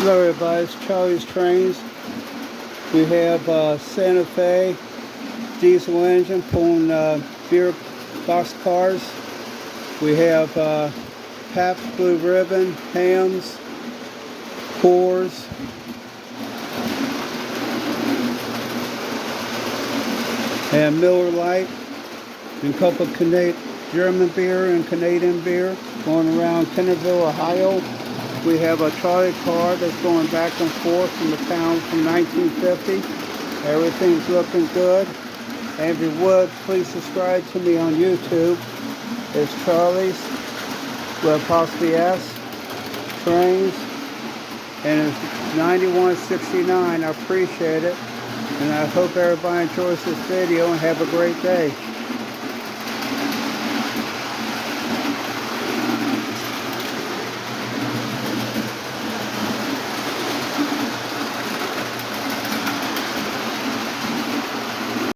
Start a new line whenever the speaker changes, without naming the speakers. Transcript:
Hello everybody, it's Charlie's Trains. We have Santa Fe diesel engine pulling beer box cars. We have Pabst Blue Ribbon, Hams, Coors, and Miller Lite, and a couple of German beer and Canadian beer going around Kennerville, Ohio. We have a trolley car that's going back and forth from the town from 1950. Everything's looking good. And if you would, please subscribe to me on YouTube. It's Charlie's, with apostrophe S, Trains, and it's 9169. I appreciate it. And I hope everybody enjoys this video and have a great day.